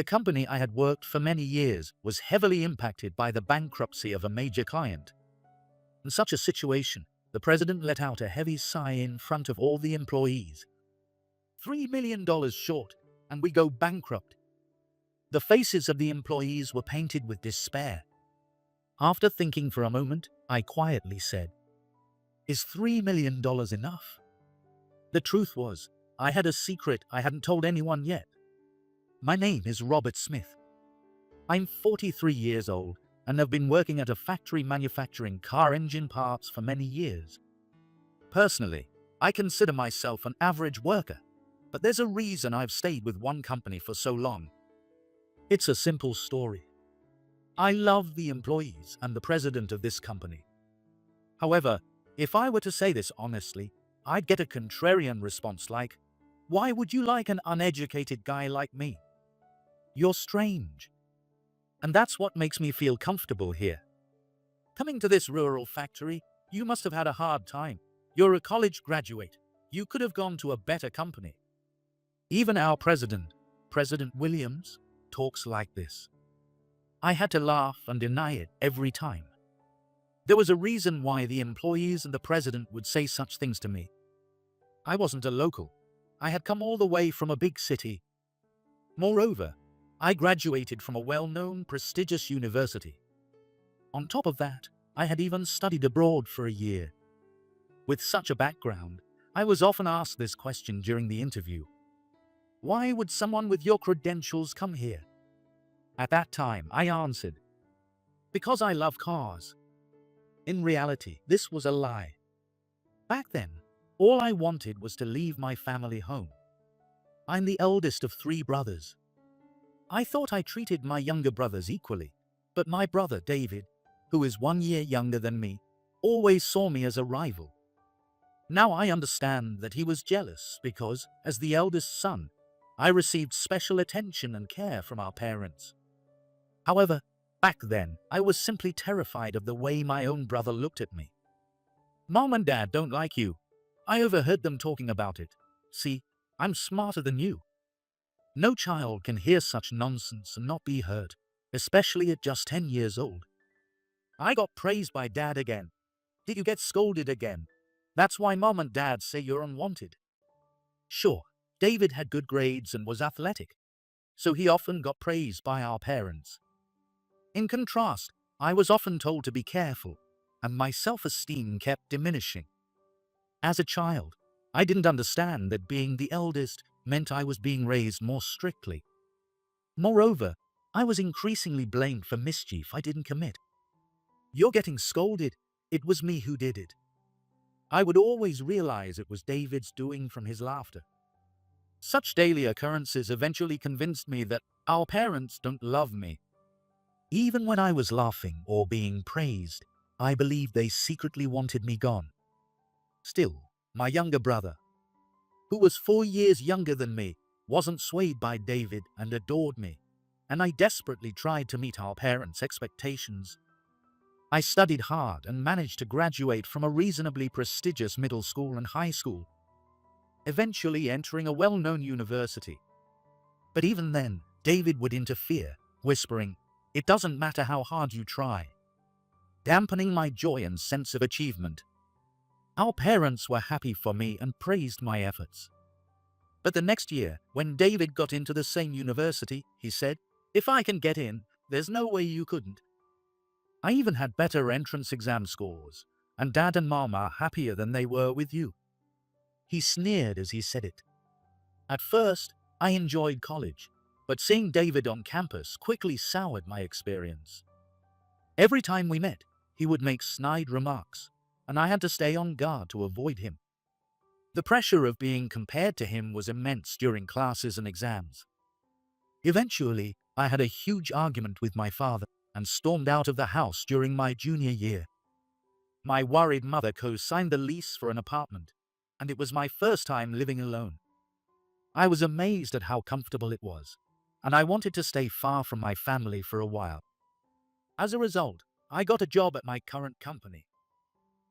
The company I had worked for many years was heavily impacted by the bankruptcy of a major client. In such a situation, the president let out a heavy sigh in front of all the employees. $3 million short, and we go bankrupt. The faces of the employees were painted with despair. After thinking for a moment, I quietly said, "Is $3 million enough?" The truth was, I had a secret I hadn't told anyone yet. My name is Robert Smith. I'm 43 years old and have been working at a factory manufacturing car engine parts for many years. Personally, I consider myself an average worker, but there's a reason I've stayed with one company for so long. It's a simple story. I love the employees and the president of this company. However, if I were to say this honestly, I'd get a contrarian response like, "Why would you like an uneducated guy like me? You're strange." And that's what makes me feel comfortable here. Coming to this rural factory, you must have had a hard time. You're a college graduate. You could have gone to a better company. Even our president, President Williams, talks like this. I had to laugh and deny it every time. There was a reason why the employees and the president would say such things to me. I wasn't a local. I had come all the way from a big city. Moreover, I graduated from a well-known, prestigious university. On top of that, I had even studied abroad for a year. With such a background, I was often asked this question during the interview. Why would someone with your credentials come here? At that time, I answered, because I love cars. In reality, this was a lie. Back then, all I wanted was to leave my family home. I'm the eldest of 3 brothers. I thought I treated my younger brothers equally, but my brother David, who is 1 year younger than me, always saw me as a rival. Now I understand that he was jealous because, as the eldest son, I received special attention and care from our parents. However, back then, I was simply terrified of the way my own brother looked at me. "Mom and Dad don't like you. I overheard them talking about it. See, I'm smarter than you." No child can hear such nonsense and not be hurt, especially at just 10 years old. I got praised by Dad again. Did you get scolded again? That's why Mom and Dad say you're unwanted. Sure, David had good grades and was athletic, so he often got praised by our parents. In contrast, I was often told to be careful, and my self-esteem kept diminishing. As a child, I didn't understand that being the eldest meant I was being raised more strictly. Moreover, I was increasingly blamed for mischief I didn't commit. "You're getting scolded. It was me who did it." I would always realize it was David's doing from his laughter. Such daily occurrences eventually convinced me that our parents don't love me. Even when I was laughing or being praised, I believed they secretly wanted me gone. Still, my younger brother, who was 4 years younger than me, wasn't swayed by David and adored me, and I desperately tried to meet our parents' expectations. I studied hard and managed to graduate from a reasonably prestigious middle school and high school, eventually entering a well-known university. But even then, David would interfere, whispering, "It doesn't matter how hard you try," dampening my joy and sense of achievement. Our parents were happy for me and praised my efforts. But the next year, when David got into the same university, he said, "If I can get in, there's no way you couldn't." I even had better entrance exam scores, and Dad and Mom are happier than they were with you. He sneered as he said it. At first, I enjoyed college, but seeing David on campus quickly soured my experience. Every time we met, he would make snide remarks, and I had to stay on guard to avoid him. The pressure of being compared to him was immense during classes and exams. Eventually, I had a huge argument with my father and stormed out of the house during my junior year. My worried mother co-signed the lease for an apartment, and it was my first time living alone. I was amazed at how comfortable it was, and I wanted to stay far from my family for a while. As a result, I got a job at my current company.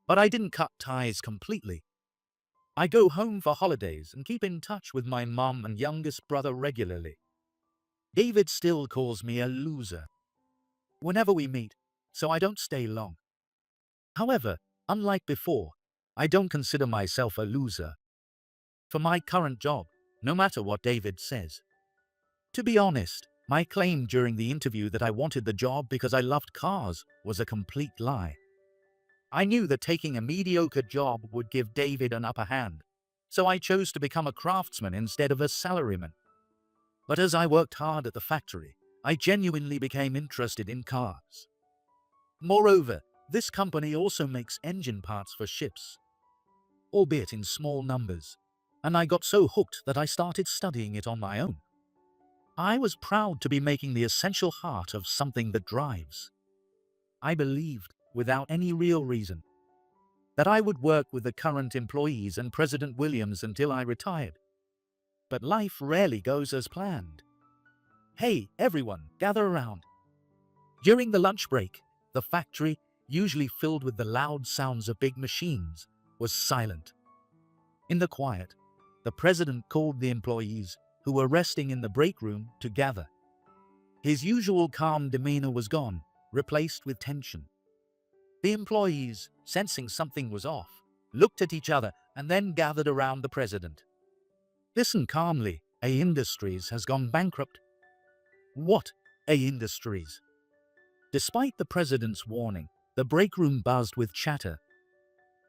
But I didn't cut ties completely. I go home for holidays and keep in touch with my mom and youngest brother regularly. David still calls me a loser whenever we meet, so I don't stay long. However, unlike before, I don't consider myself a loser for my current job, no matter what David says. To be honest, my claim during the interview that I wanted the job because I loved cars was a complete lie. I knew that taking a mediocre job would give David an upper hand, so I chose to become a craftsman instead of a salaryman. But as I worked hard at the factory, I genuinely became interested in cars. Moreover, this company also makes engine parts for ships, albeit in small numbers, and I got so hooked that I started studying it on my own. I was proud to be making the essential heart of something that drives. I believed, without any real reason, that I would work with the current employees and President Williams until I retired. But life rarely goes as planned. Hey, everyone, gather around. During the lunch break, the factory, usually filled with the loud sounds of big machines, was silent. In the quiet, the president called the employees, who were resting in the break room, to gather. His usual calm demeanor was gone, replaced with tension. The employees, sensing something was off, looked at each other and then gathered around the president. Listen calmly, A Industries has gone bankrupt. What, A Industries? Despite the president's warning, the break room buzzed with chatter.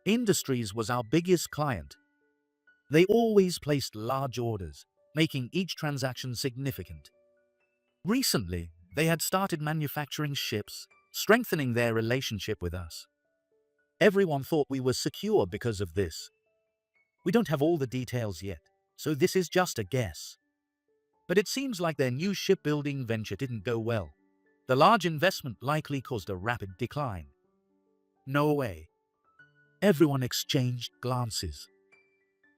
Industries was our biggest client. They always placed large orders, making each transaction significant. Recently, they had started manufacturing ships, strengthening their relationship with us. Everyone thought we were secure because of this. We don't have all the details yet, so this is just a guess. But it seems like their new shipbuilding venture didn't go well. The large investment likely caused a rapid decline. No way. Everyone exchanged glances.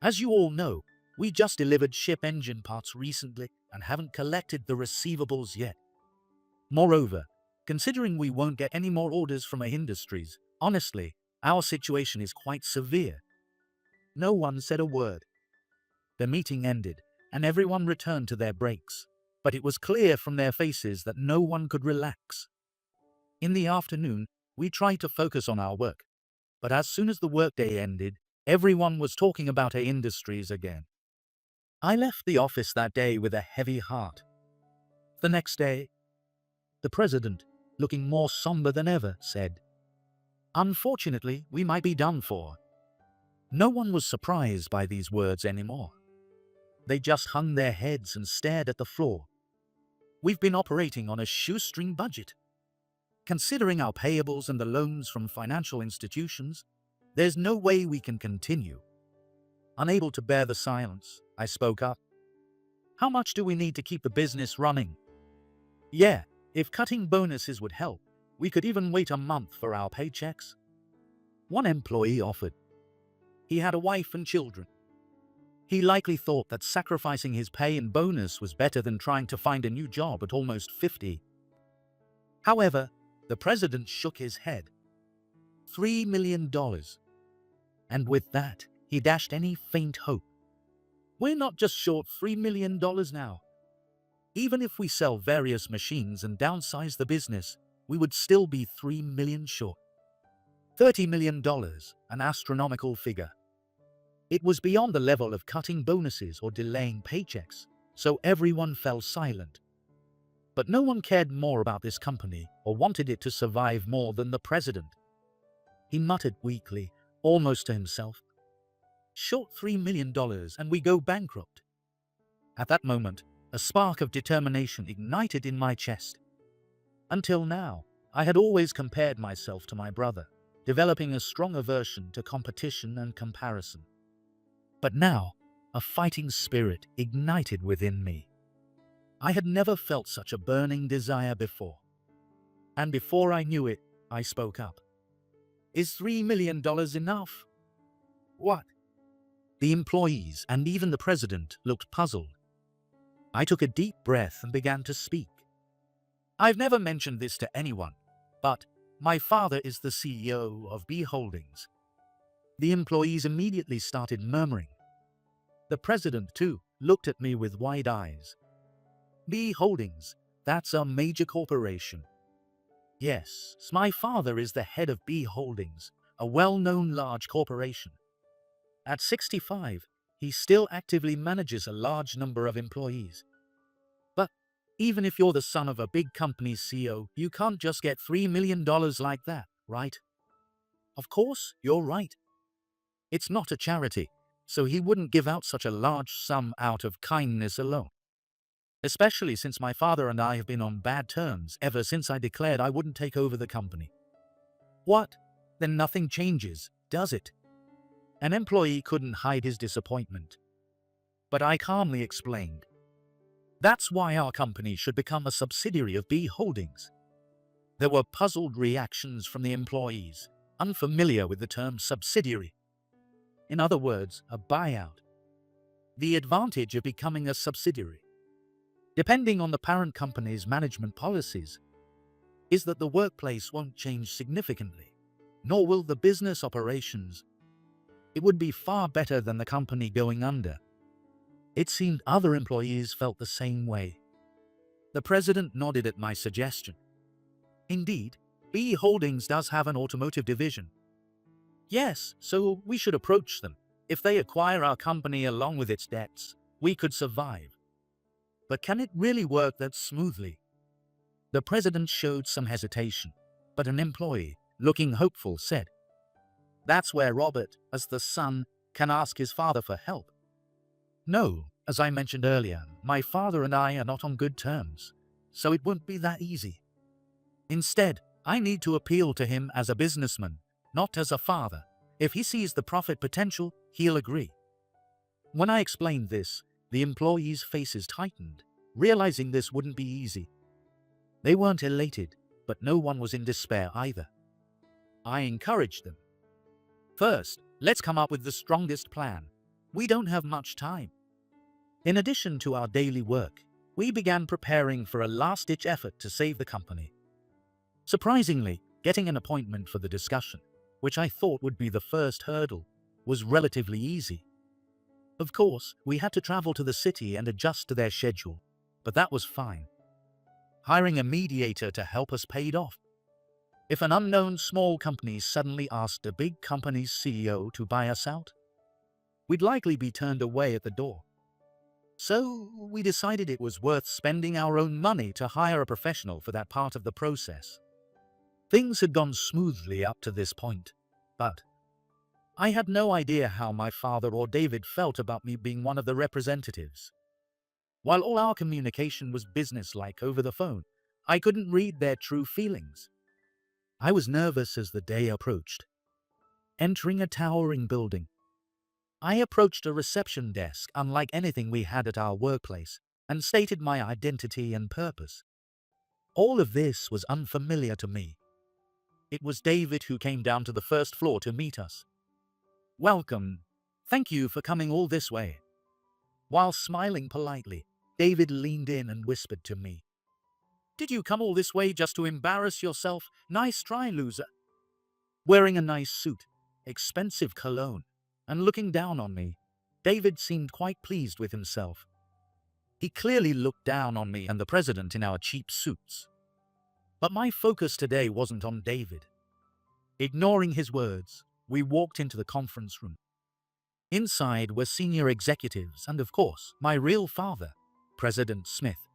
As you all know, we just delivered ship engine parts recently and haven't collected the receivables yet. Moreover, considering we won't get any more orders from A Industries, honestly, our situation is quite severe. No one said a word. The meeting ended, and everyone returned to their breaks, but it was clear from their faces that no one could relax. In the afternoon, we tried to focus on our work, but as soon as the workday ended, everyone was talking about A Industries again. I left the office that day with a heavy heart. The next day, the president, looking more somber than ever, said, "Unfortunately, we might be done for." No one was surprised by these words anymore. They just hung their heads and stared at the floor. We've been operating on a shoestring budget. Considering our payables and the loans from financial institutions, there's no way we can continue. Unable to bear the silence, I spoke up. How much do we need to keep the business running? Yeah, if cutting bonuses would help, we could even wait a month for our paychecks. One employee offered. He had a wife and children. He likely thought that sacrificing his pay and bonus was better than trying to find a new job at almost 50. However, the president shook his head. $3 million. And with that, he dashed any faint hope. We're not just short $3 million now. Even if we sell various machines and downsize the business, we would still be $3 million short. $30 million, an astronomical figure. It was beyond the level of cutting bonuses or delaying paychecks, so everyone fell silent. But no one cared more about this company or wanted it to survive more than the president. He muttered weakly, almost to himself, "Short $3 million and we go bankrupt." At that moment, a spark of determination ignited in my chest. Until now, I had always compared myself to my brother, developing a strong aversion to competition and comparison. But now, a fighting spirit ignited within me. I had never felt such a burning desire before. And before I knew it, I spoke up. Is $3 million enough? What? The employees and even the president looked puzzled. I took a deep breath and began to speak. I've never mentioned this to anyone, but my father is the CEO of B Holdings. The employees immediately started murmuring. The president, too, looked at me with wide eyes. B Holdings, that's a major corporation. Yes, my father is the head of B Holdings, a well-known large corporation. At 65, he still actively manages a large number of employees. But even if you're the son of a big company's CEO, you can't just get $3 million like that, right? Of course, you're right. It's not a charity, so he wouldn't give out such a large sum out of kindness alone. Especially since my father and I have been on bad terms ever since I declared I wouldn't take over the company. What? Then nothing changes, does it? An employee couldn't hide his disappointment. But I calmly explained. That's why our company should become a subsidiary of B Holdings. There were puzzled reactions from the employees, unfamiliar with the term subsidiary. In other words, a buyout. The advantage of becoming a subsidiary, depending on the parent company's management policies, is that the workplace won't change significantly, nor will the business operations. It would be far better than the company going under. It seemed other employees felt the same way. The president nodded at my suggestion. Indeed, B Holdings does have an automotive division. Yes, so we should approach them. If they acquire our company along with its debts, we could survive. But can it really work that smoothly? The president showed some hesitation, but an employee, looking hopeful, said, "That's where Robert, as the son, can ask his father for help." No, as I mentioned earlier, my father and I are not on good terms, so it won't be that easy. Instead, I need to appeal to him as a businessman, not as a father. If he sees the profit potential, he'll agree. When I explained this, the employees' faces tightened, realizing this wouldn't be easy. They weren't elated, but no one was in despair either. I encouraged them. First, let's come up with the strongest plan. We don't have much time. In addition to our daily work, we began preparing for a last-ditch effort to save the company. Surprisingly, getting an appointment for the discussion, which I thought would be the first hurdle, was relatively easy. Of course, we had to travel to the city and adjust to their schedule, but that was fine. Hiring a mediator to help us paid off. If an unknown small company suddenly asked a big company's CEO to buy us out, we'd likely be turned away at the door. So we decided it was worth spending our own money to hire a professional for that part of the process. Things had gone smoothly up to this point, but I had no idea how my father or David felt about me being one of the representatives. While all our communication was businesslike over the phone, I couldn't read their true feelings. I was nervous as the day approached. Entering a towering building, I approached a reception desk unlike anything we had at our workplace and stated my identity and purpose. All of this was unfamiliar to me. It was David who came down to the first floor to meet us. "Welcome. Thank you for coming all this way." While smiling politely, David leaned in and whispered to me, "Did you come all this way just to embarrass yourself? Nice try, loser." Wearing a nice suit, expensive cologne, and looking down on me, David seemed quite pleased with himself. He clearly looked down on me and the president in our cheap suits. But my focus today wasn't on David. Ignoring his words, we walked into the conference room. Inside were senior executives and, of course, my real father, President Smith.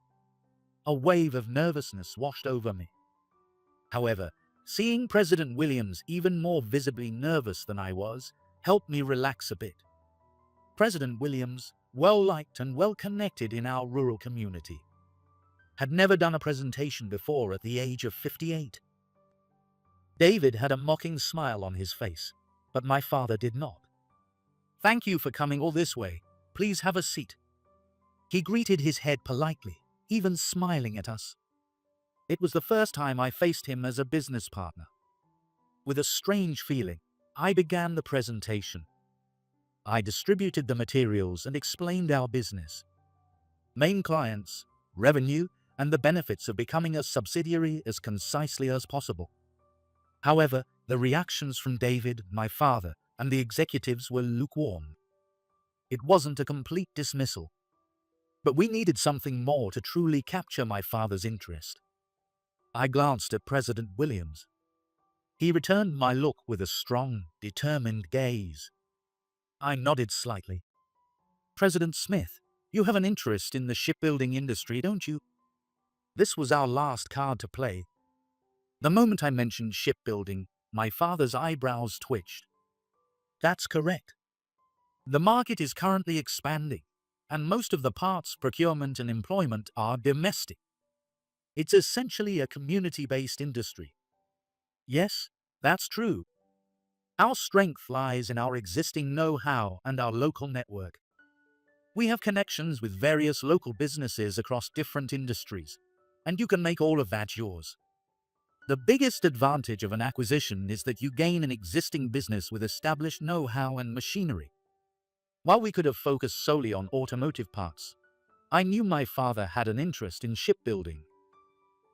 A wave of nervousness washed over me. However, seeing President Williams even more visibly nervous than I was helped me relax a bit. President Williams, well-liked and well-connected in our rural community, had never done a presentation before at the age of 58. David had a mocking smile on his face, but my father did not. "Thank you for coming all this way. Please have a seat." He greeted his head politely, even smiling at us. It was the first time I faced him as a business partner. With a strange feeling, I began the presentation. I distributed the materials and explained our business, main clients, revenue, and the benefits of becoming a subsidiary as concisely as possible. However, the reactions from David, my father, and the executives were lukewarm. It wasn't a complete dismissal, But we needed something more to truly capture my father's interest. I glanced at President Williams. He returned my look with a strong, determined gaze. I nodded slightly. President Smith, you have an interest in the shipbuilding industry, don't you? This was our last card to play. The moment I mentioned shipbuilding, my father's eyebrows twitched. That's correct. The market is currently expanding, and most of the parts procurement and employment are domestic. It's essentially a community-based industry. Yes, that's true. Our strength lies in our existing know-how and our local network. We have connections with various local businesses across different industries, and you can make all of that yours. The biggest advantage of an acquisition is that you gain an existing business with established know-how and machinery. While we could have focused solely on automotive parts, I knew my father had an interest in shipbuilding.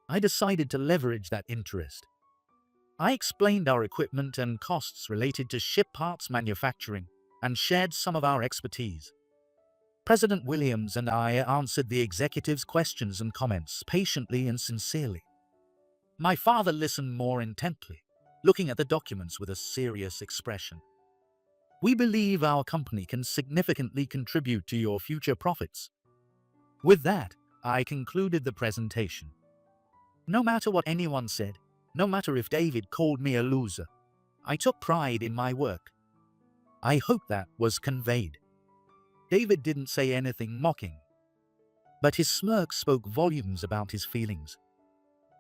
I decided to leverage that interest. I explained our equipment and costs related to ship parts manufacturing and shared some of our expertise. President Williams and I answered the executive's questions and comments patiently and sincerely. My father listened more intently, looking at the documents with a serious expression. We believe our company can significantly contribute to your future profits. With that, I concluded the presentation. No matter what anyone said, no matter if David called me a loser, I took pride in my work. I hope that was conveyed. David didn't say anything mocking, but his smirk spoke volumes about his feelings.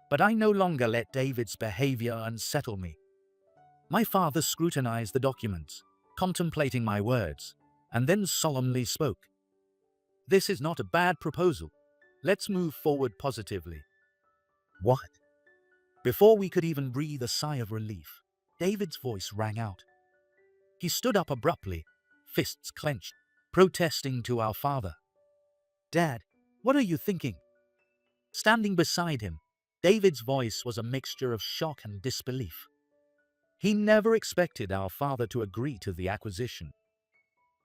But I no longer let David's behavior unsettle me. My father scrutinized the documents, contemplating my words, and then solemnly spoke. This is not a bad proposal. Let's move forward positively. What? Before we could even breathe a sigh of relief, David's voice rang out. He stood up abruptly, fists clenched, protesting to our father. Dad, what are you thinking? Standing beside him, David's voice was a mixture of shock and disbelief. He never expected our father to agree to the acquisition.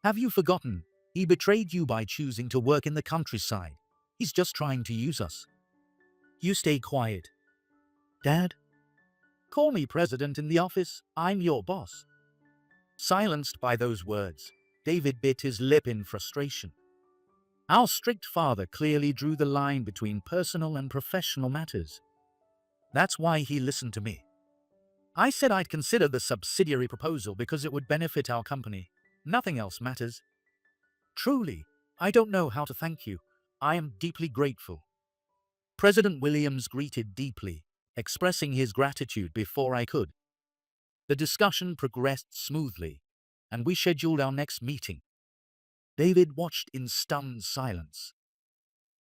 Have you forgotten? He betrayed you by choosing to work in the countryside. He's just trying to use us. You stay quiet. Dad? Call me president in the office. I'm your boss. Silenced by those words, David bit his lip in frustration. Our strict father clearly drew the line between personal and professional matters. That's why he listened to me. I said I'd consider the subsidiary proposal because it would benefit our company. Nothing else matters. Truly, I don't know how to thank you. I am deeply grateful. President Williams greeted deeply, expressing his gratitude before I could. The discussion progressed smoothly, and we scheduled our next meeting. David watched in stunned silence.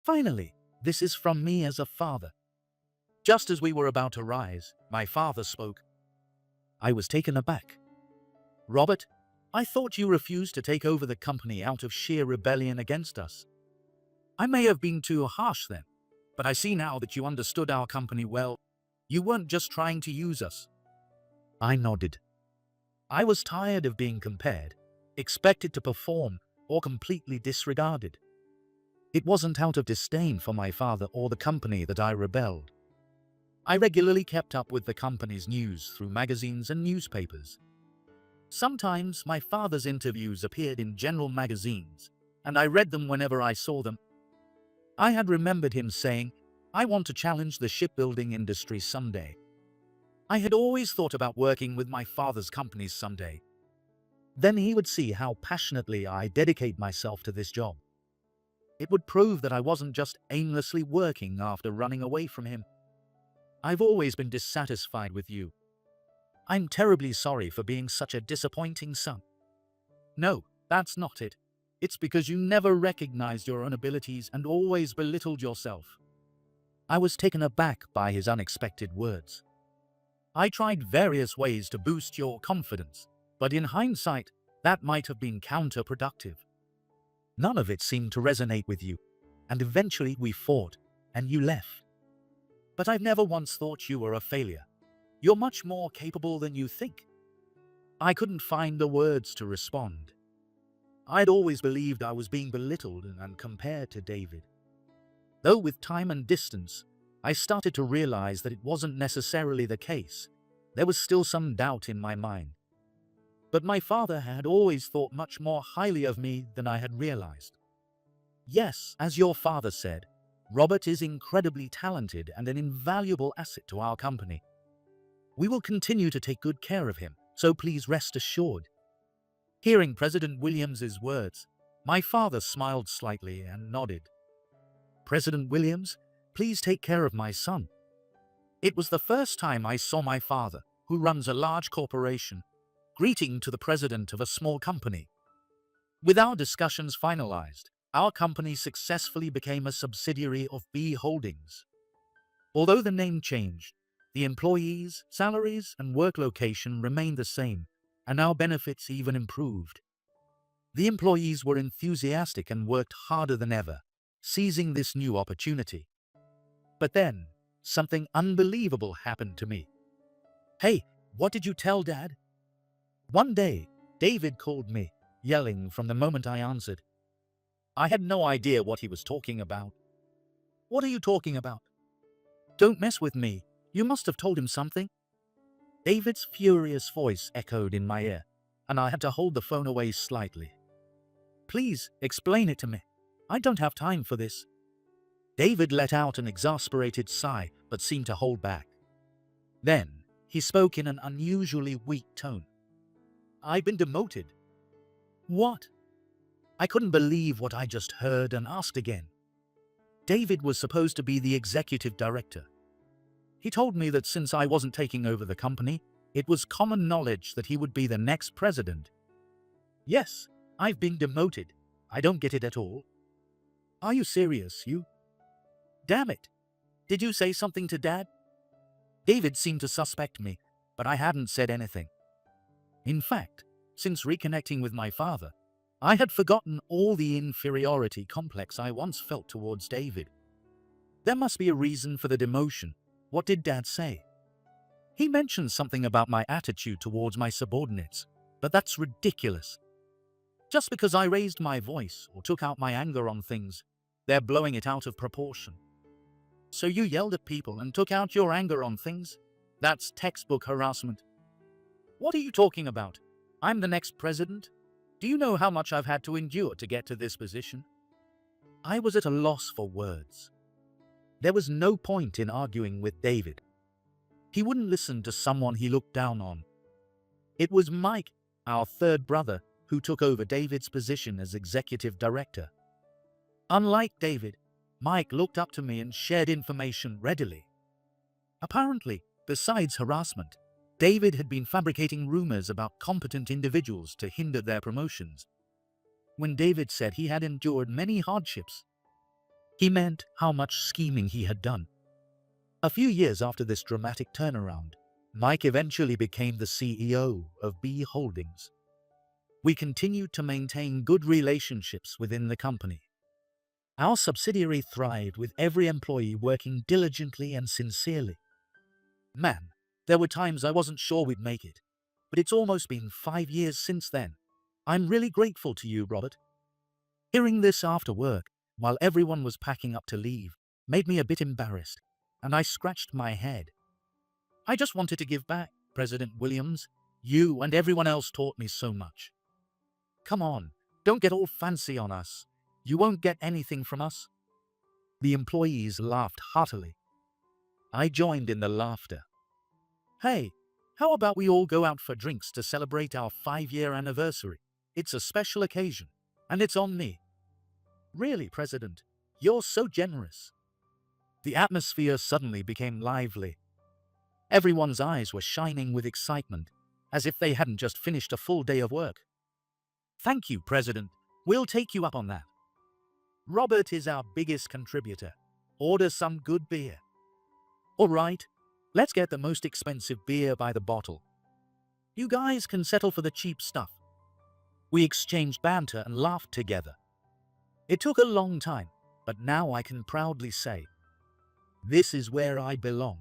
Finally, this is from me as a father. Just as we were about to rise, my father spoke. I was taken aback. Robert, I thought you refused to take over the company out of sheer rebellion against us. I may have been too harsh then, but I see now that you understood our company well. You weren't just trying to use us. I nodded. I was tired of being compared, expected to perform, or completely disregarded. It wasn't out of disdain for my father or the company that I rebelled. I regularly kept up with the company's news through magazines and newspapers. Sometimes my father's interviews appeared in general magazines, and I read them whenever I saw them. I had remembered him saying, I want to challenge the shipbuilding industry someday. I had always thought about working with my father's companies someday. Then he would see how passionately I dedicate myself to this job. It would prove that I wasn't just aimlessly working after running away from him. I've always been dissatisfied with you. I'm terribly sorry for being such a disappointing son. No, that's not it. It's because you never recognized your own abilities and always belittled yourself. I was taken aback by his unexpected words. I tried various ways to boost your confidence, but in hindsight, that might have been counterproductive. None of it seemed to resonate with you, and eventually we fought, and you left. But I've never once thought you were a failure. You're much more capable than you think. I couldn't find the words to respond. I'd always believed I was being belittled and compared to David. Though with time and distance, I started to realize that it wasn't necessarily the case. There was still some doubt in my mind. But my father had always thought much more highly of me than I had realized. Yes, as your father said, Robert is incredibly talented and an invaluable asset to our company. We will continue to take good care of him, so please rest assured. Hearing President Williams's words, my father smiled slightly and nodded. President Williams, please take care of my son. It was the first time I saw my father, who runs a large corporation, greeting to the president of a small company. With our discussions finalized, our company successfully became a subsidiary of B Holdings. Although the name changed, the employees, salaries, and work location remained the same, and our benefits even improved. The employees were enthusiastic and worked harder than ever, seizing this new opportunity. But then, something unbelievable happened to me. Hey, what did you tell Dad? One day, David called me, yelling from the moment I answered. I had no idea what he was talking about. What are you talking about? Don't mess with me. You must have told him something. David's furious voice echoed in my ear, and I had to hold the phone away slightly. Please, explain it to me. I don't have time for this. David let out an exasperated sigh, but seemed to hold back. Then, he spoke in an unusually weak tone. I've been demoted. What? I couldn't believe what I just heard and asked again. David was supposed to be the executive director. He told me that since I wasn't taking over the company, it was common knowledge that he would be the next president. Yes, I've been demoted. I don't get it at all. Are you serious, you? Damn it. Did you say something to Dad? David seemed to suspect me, but I hadn't said anything. In fact, since reconnecting with my father, I had forgotten all the inferiority complex I once felt towards David. There must be a reason for the demotion. What did Dad say? He mentioned something about my attitude towards my subordinates, but that's ridiculous. Just because I raised my voice or took out my anger on things, they're blowing it out of proportion. So you yelled at people and took out your anger on things? That's textbook harassment. What are you talking about? I'm the next president? Do you know how much I've had to endure to get to this position? I was at a loss for words. There was no point in arguing with David. He wouldn't listen to someone he looked down on. It was Mike, our third brother, who took over David's position as executive director. Unlike David, Mike looked up to me and shared information readily. Apparently, besides harassment, David had been fabricating rumors about competent individuals to hinder their promotions. When David said he had endured many hardships, he meant how much scheming he had done. A few years after this dramatic turnaround, Mike eventually became the CEO of B Holdings. We continued to maintain good relationships within the company. Our subsidiary thrived with every employee working diligently and sincerely. Man, there were times I wasn't sure we'd make it, but it's almost been 5 years since then. I'm really grateful to you, Robert. Hearing this after work, while everyone was packing up to leave, made me a bit embarrassed, and I scratched my head. I just wanted to give back, President Williams. You and everyone else taught me so much. Come on, don't get all fancy on us. You won't get anything from us. The employees laughed heartily. I joined in the laughter. Hey, how about we all go out for drinks to celebrate our 5-year anniversary? It's a special occasion, and it's on me. Really, President, you're so generous. The atmosphere suddenly became lively. Everyone's eyes were shining with excitement, as if they hadn't just finished a full day of work. Thank you, President. We'll take you up on that. Robert is our biggest contributor. Order some good beer. All right, let's get the most expensive beer by the bottle. You guys can settle for the cheap stuff. We exchanged banter and laughed together. It took a long time, but now I can proudly say, this is where I belong.